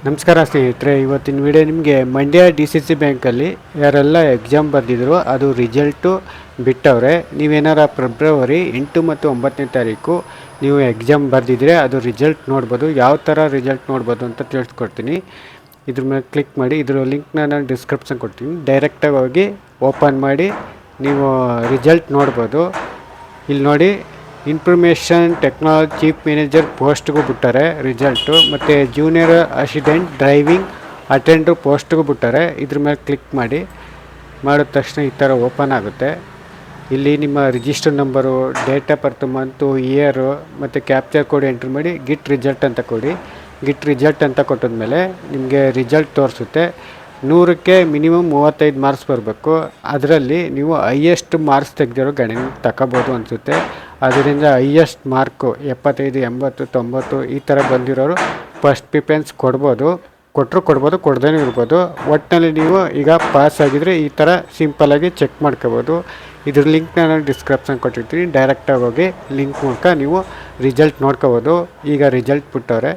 ನಮಸ್ಕಾರ ಸ್ನೇಹಿತರೆ, ಇವತ್ತಿನ ವಿಡಿಯೋ ನಿಮಗೆ ಮಂಡ್ಯ DCC ಬ್ಯಾಂಕಲ್ಲಿ ಯಾರೆಲ್ಲ ಎಕ್ಸಾಮ್ ಬರೆದಿದ್ರು ಅದು ರಿಸಲ್ಟು ಬಿಟ್ಟವ್ರೆ. ನೀವೇನಾರ ಫೆಬ್ರವರಿ 8 ಮತ್ತು 9ನೇ ತಾರೀಕು ನೀವು ಎಕ್ಸಾಮ್ ಬರೆದಿದ್ರೆ ಅದು ರಿಸಲ್ಟ್ ನೋಡ್ಬೋದು. ಯಾವ ಥರ ರಿಸಲ್ಟ್ ನೋಡ್ಬೋದು ಅಂತ ತಿಳಿಸ್ಕೊಡ್ತೀನಿ. ಇದ್ರ ಮೇಲೆ ಕ್ಲಿಕ್ ಮಾಡಿ, ಇದರ ಲಿಂಕ್ನ ನಾನು ಡಿಸ್ಕ್ರಿಪ್ಷನ್ ಕೊಡ್ತೀನಿ. ಡೈರೆಕ್ಟಾಗಿ ಹೋಗಿ ಓಪನ್ ಮಾಡಿ ನೀವು ರಿಸಲ್ಟ್ ನೋಡ್ಬೋದು. ಇಲ್ಲಿ ನೋಡಿ, ಇನ್ಫಾರ್ಮೇಷನ್ ಟೆಕ್ನಾಲಜಿ ಚೀಫ್ ಮ್ಯಾನೇಜರ್ ಪೋಸ್ಟ್ಗೂ ಬಿಟ್ಟಾರೆ ರಿಸಲ್ಟು, ಮತ್ತು ಜೂನಿಯರ್ ಅಸಿಸ್ಟೆಂಟ್ ಡ್ರೈವಿಂಗ್ ಅಟೆಂಡರ್ ಪೋಸ್ಟ್ಗೂ ಬಿಟ್ಟಾರೆ. ಇದ್ರ ಮೇಲೆ ಕ್ಲಿಕ್ ಮಾಡಿ, ಮಾಡಿದ ತಕ್ಷಣ ಈ ಥರ ಓಪನ್ ಆಗುತ್ತೆ. ಇಲ್ಲಿ ನಿಮ್ಮ register number, date of birth, month, year ಮತ್ತು ಕ್ಯಾಪ್ಚರ್ ಕೋಡ್ ಎಂಟ್ರಿ ಮಾಡಿ ಗಿಟ್ ರಿಸಲ್ಟ್ ಅಂತ ಕೊಡಿ. ಗಿಟ್ ರಿಸಲ್ಟ್ ಅಂತ ಕೊಟ್ಟಿದ್ಮೇಲೆ ನಿಮಗೆ ರಿಸಲ್ಟ್ ತೋರಿಸುತ್ತೆ. 100ಕ್ಕೆ ಮಿನಿಮಮ್ 35 ಮಾರ್ಕ್ಸ್ ಬರಬೇಕು. ಅದರಲ್ಲಿ ನೀವು ಹೈಯೆಸ್ಟ್ ಮಾರ್ಕ್ಸ್ ತೆಗೆದಿರೋ ಗಣನೆ ತಗೋಬೋದು ಅನಿಸುತ್ತೆ. ಅದರಿಂದ ಹೈಯೆಸ್ಟ್ ಮಾರ್ಕು 75, 80, 90 ಈ ಥರ ಬಂದಿರೋರು ಫಸ್ಟ್ ಪ್ರಿಫರೆನ್ಸ್ ಕೊಡ್ಬೋದು. ಕೊಡ್ಬೋದು, ಕೊಡ್ದೇ ಇರ್ಬೋದು. ಒಟ್ಟಿನಲ್ಲಿ ನೀವು ಈಗ ಪಾಸ್ ಆಗಿದರೆ ಈ ಥರ ಸಿಂಪಲ್ಲಾಗಿ ಚೆಕ್ ಮಾಡ್ಕೋಬೋದು. ಇದ್ರ ಲಿಂಕ್ನ ನಾನು ಡಿಸ್ಕ್ರಿಪ್ಷನ್ ಕೊಟ್ಟಿರ್ತೀನಿ. ಡೈರೆಕ್ಟಾಗಿ ಹೋಗಿ ಲಿಂಕ್ ಮೂಲಕ ನೀವು ರಿಸಲ್ಟ್ ನೋಡ್ಕೋಬೋದು. ಈಗ ರಿಸಲ್ಟ್ ಬಿಟ್ಟವ್ರೆ.